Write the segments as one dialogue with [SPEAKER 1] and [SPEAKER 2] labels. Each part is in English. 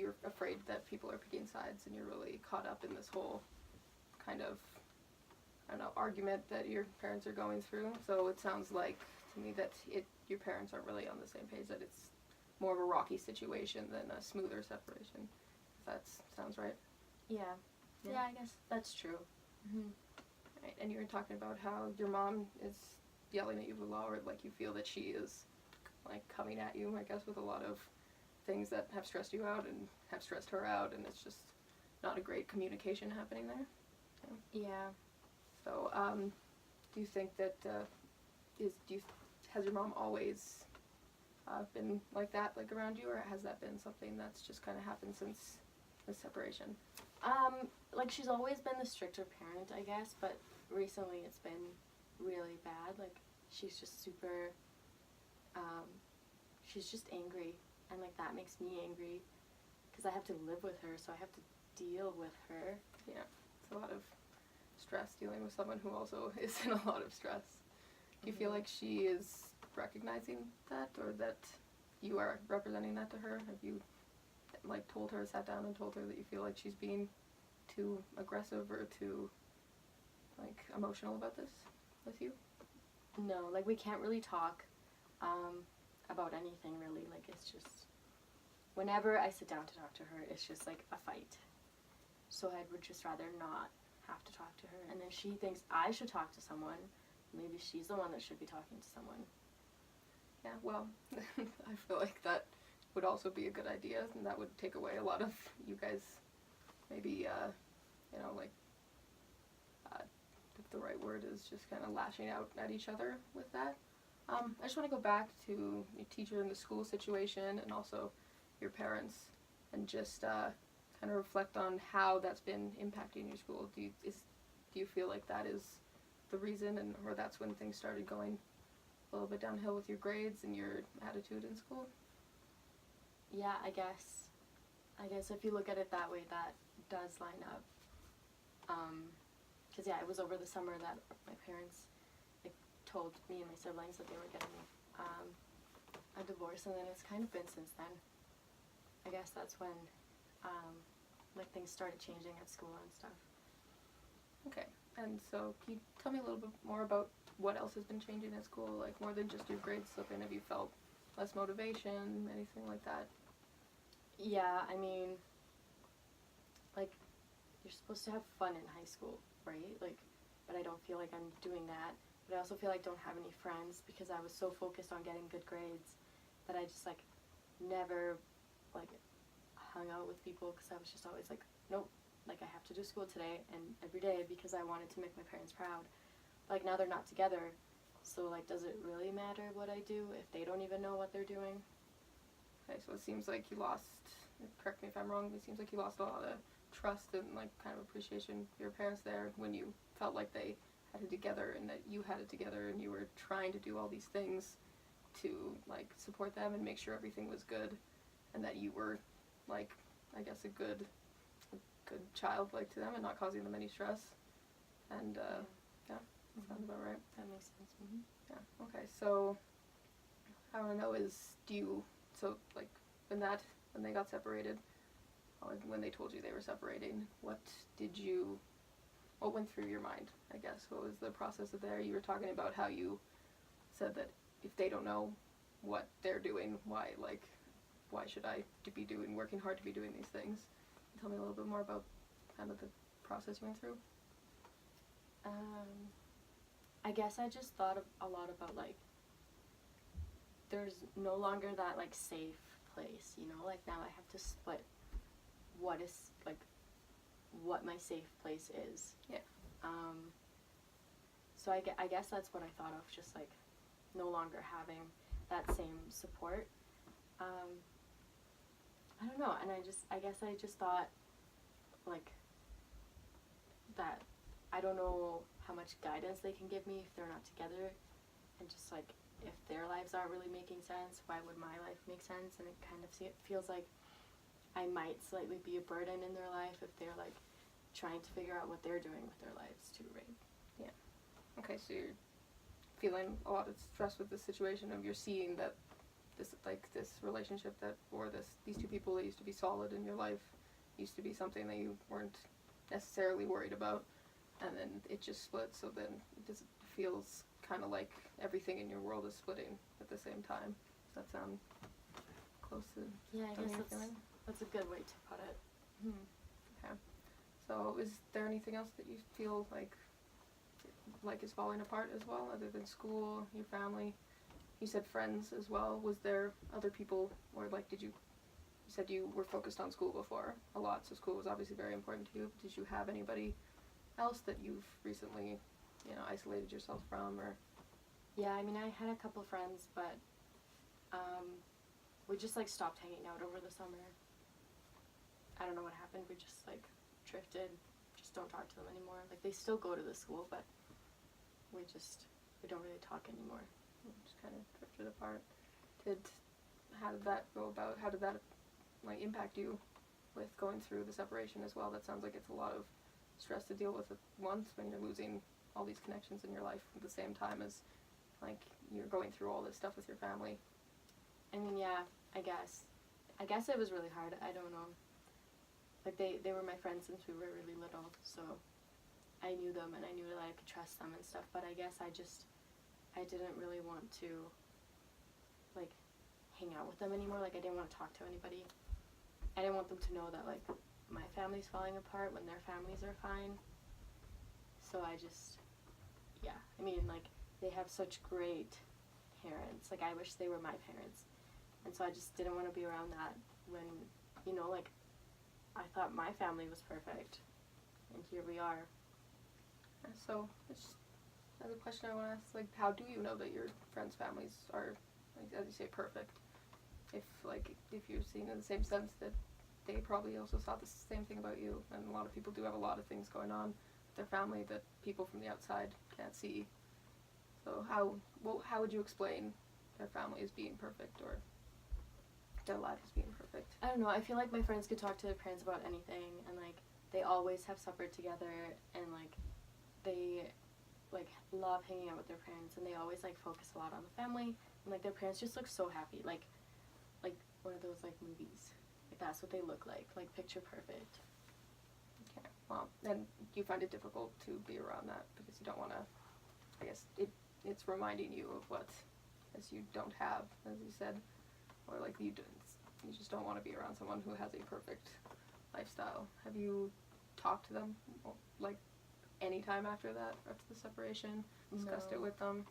[SPEAKER 1] you're afraid that people are picking sides and you're really caught up in this whole kind of, I don't know, argument that your parents are going through. So it sounds like to me that your parents aren't really on the same page, that it's more of a rocky situation than a smoother separation. If that sounds right.
[SPEAKER 2] Yeah. Yeah, I guess that's true. Mm-hmm.
[SPEAKER 1] Right. And you were talking about how your mom is yelling at you a lot, or like you feel that she is like coming at you, I guess, with a lot of things that have stressed you out and have stressed her out, and it's just not a great communication happening there.
[SPEAKER 2] Yeah.
[SPEAKER 1] So, do you think that has your mom always been like that, like around you, or has that been something that's just kind of happened since the separation?
[SPEAKER 2] Like she's always been the stricter parent, I guess, but recently it's been really bad. Like she's just super, she's just angry, and like that makes me angry because I have to live with her, so I have to deal with her.
[SPEAKER 1] Yeah, it's a lot of stress dealing with someone who also is in a lot of stress. Do you feel like she is recognizing that, or that you are representing that to her? Have you like told her, sat down and told her that you feel like she's being too aggressive or too like emotional about this with you?
[SPEAKER 2] No, like we can't really talk about anything really. Like it's just whenever I sit down to talk to her, it's just like a fight. So I would just rather not have to talk to her. And then she thinks I should talk to someone. Maybe she's the one that should be talking to someone.
[SPEAKER 1] Yeah, well, I feel like that would also be a good idea, and that would take away a lot of you guys maybe, like, if the right word is just kind of lashing out at each other with that. I just want to go back to your teacher in the school situation and also your parents, and just kind of reflect on how that's been impacting your school. Do you feel like that is the reason, or that's when things started going a little bit downhill with your grades and your attitude in school?
[SPEAKER 2] Yeah, I guess if you look at it that way, that does line up. Because yeah, it was over the summer that my parents told me and my siblings that they were getting a divorce, and then it's kind of been since then. I guess that's when things started changing at school and stuff.
[SPEAKER 1] Okay, and so can you tell me a little bit more about what else has been changing at school, like more than just your grades slipping? Have you felt less motivation, anything like that?
[SPEAKER 2] Yeah, I mean, like, you're supposed to have fun in high school, right? Like, but I don't feel like I'm doing that. But I also feel like I don't have any friends because I was so focused on getting good grades that I just, never, hung out with people because I was just always like, nope, I have to do school today and every day because I wanted to make my parents proud. But, now they're not together, so, does it really matter what I do if they don't even know what they're doing?
[SPEAKER 1] Okay, so it seems like you lost, correct me if I'm wrong, but it seems like you lost a lot of trust and, kind of appreciation for your parents there when you felt like they had it together and that you had it together and you were trying to do all these things to, support them and make sure everything was good, and that you were, I guess a good child, to them and not causing them any stress. And, yeah, that sounds about right.
[SPEAKER 2] That makes sense. Mm-hmm.
[SPEAKER 1] Yeah, okay, so I want to know when they got separated, when they told you they were separating, what went through your mind, I guess? What was the process of there? You were talking about how you said that if they don't know what they're doing, why should I be working hard to be doing these things? Tell me a little bit more about kind of the process you went through.
[SPEAKER 2] I guess I just thought a lot about, there's no longer that, safe place, now I have to split what my safe place is.
[SPEAKER 1] Yeah.
[SPEAKER 2] So I guess that's what I thought of, just, no longer having that same support. I don't know, and I guess I just thought, that I don't know how much guidance they can give me if they're not together, and just, if their lives aren't really making sense, why would my life make sense? And it kind of feels like I might slightly be a burden in their life if they're, trying to figure out what they're doing with their lives too, right?
[SPEAKER 1] Yeah. Okay, so you're feeling a lot of stress with the situation of you're seeing that this relationship these two people that used to be solid in your life used to be something that you weren't necessarily worried about, and then it just split. So then it feels kind of like everything in your world is splitting at the same time. Does that sound close to
[SPEAKER 2] Yeah, I guess
[SPEAKER 1] you're feeling?
[SPEAKER 2] that's a good way to put it.
[SPEAKER 1] Okay. So is there anything else that you feel like is falling apart as well, other than school, your family? You said friends as well. Was there other people, or like you said you were focused on school before a lot, so school was obviously very important to you. Did you have anybody else that you've recently, isolated yourself from, or?
[SPEAKER 2] Yeah, I mean, I had a couple friends, but we just like stopped hanging out over the summer. I don't know what happened. We just like drifted. Just don't talk to them anymore. Like they still go to the school, but we don't really talk anymore.
[SPEAKER 1] Just kind of drifted apart. How did that go about? How did that impact you with going through the separation as well? That sounds like it's a lot of stress to deal with at once when you're losing all these connections in your life at the same time as you're going through all this stuff with your family.
[SPEAKER 2] I mean, yeah, I guess it was really hard. I don't know. Like they were my friends since we were really little, so I knew them and I knew that I could trust them and stuff, but I guess I didn't really want to hang out with them anymore. I didn't want to talk to anybody. I didn't want them to know that my family's falling apart when their families are fine. So I mean, they have such great parents. I wish they were my parents. And so I just didn't want to be around that when, I thought my family was perfect. And here we are.
[SPEAKER 1] So, another question I want to ask, how do you know that your friends' families are, as you say, perfect? If you're seeing in the same sense that they probably also saw the same thing about you, and a lot of people do have a lot of things going on with their family that people from the outside can't see. So how would you explain their family as being perfect, or their life as being perfect?
[SPEAKER 2] I don't know. I feel like my friends could talk to their parents about anything, and they always have supper together, and they love hanging out with their parents, and they always focus a lot on the family, and their parents just look so happy, like one of those movies. That's what they look like picture perfect.
[SPEAKER 1] Okay. Well, and you find it difficult to be around that because you don't want to. I guess it's reminding you of what, as you don't have, as you said, or you just don't want to be around someone who has a perfect lifestyle. Have you talked to them any time after that, after the separation? Discussed it with them?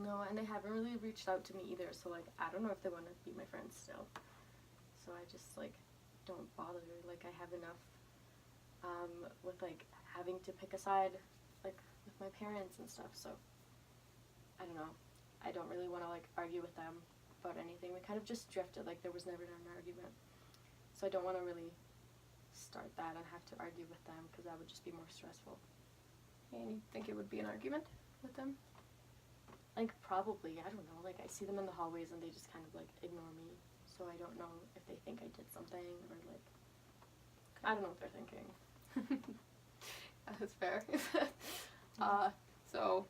[SPEAKER 2] No, and they haven't really reached out to me either, so I don't know if they want to be my friends still. So I just don't bother. I have enough with having to pick a side with my parents and stuff, so I don't know. I don't really want to argue with them about anything. We kind of just drifted, there was never an argument. So I don't want to really start that and have to argue with them because that would just be more stressful.
[SPEAKER 1] And you think it would be an argument with them?
[SPEAKER 2] Probably. I don't know. I see them in the hallways and they just kind of ignore me. So I don't know if they think I did something or I don't know what they're thinking.
[SPEAKER 1] That's fair. So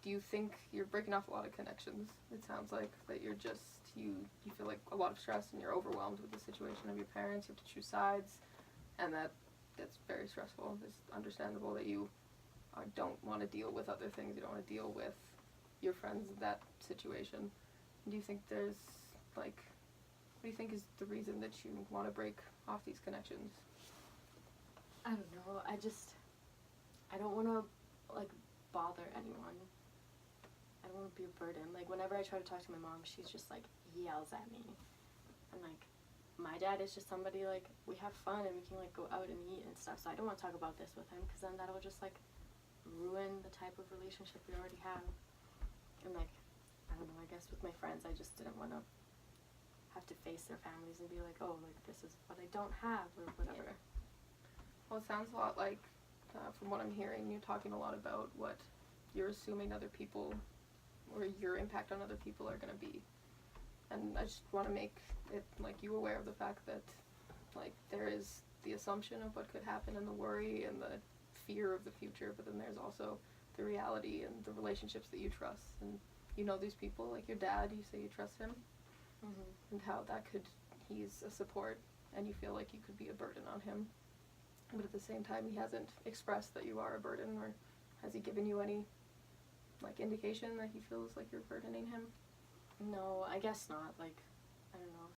[SPEAKER 1] do you think you're breaking off a lot of connections? It sounds like that you're just, you feel a lot of stress and you're overwhelmed with the situation of your parents. You have to choose sides, and that's very stressful. It's understandable that you don't want to deal with other things. You don't want to deal with your friends in that situation. Do you think there's what do you think is the reason that you want to break off these connections?
[SPEAKER 2] I don't know. I don't want to bother anyone. I don't want to be a burden. Whenever I try to talk to my mom, she's just yells at me. And my dad is just somebody we have fun and we can go out and eat and stuff. So I don't want to talk about this with him because then that'll just ruin the type of relationship we already have. And I don't know, I guess with my friends I just didn't want to have to face their families and be oh, this is what I don't have or whatever.
[SPEAKER 1] Yeah. Well, it sounds a lot from what I'm hearing, you're talking a lot about what you're assuming other people or your impact on other people are going to be. And I just want to make it you aware of the fact that there is the assumption of what could happen and the worry and the fear of the future, but then there's also the reality and the relationships that you trust. And you know these people, like your dad, you say you trust him,
[SPEAKER 2] Mhm.
[SPEAKER 1] and how he's a support, and you feel like you could be a burden on him. But at the same time, he hasn't expressed that you are a burden, or has he given you any, like, indication that he feels like you're burdening him?
[SPEAKER 2] No, I guess not. Like, I don't know.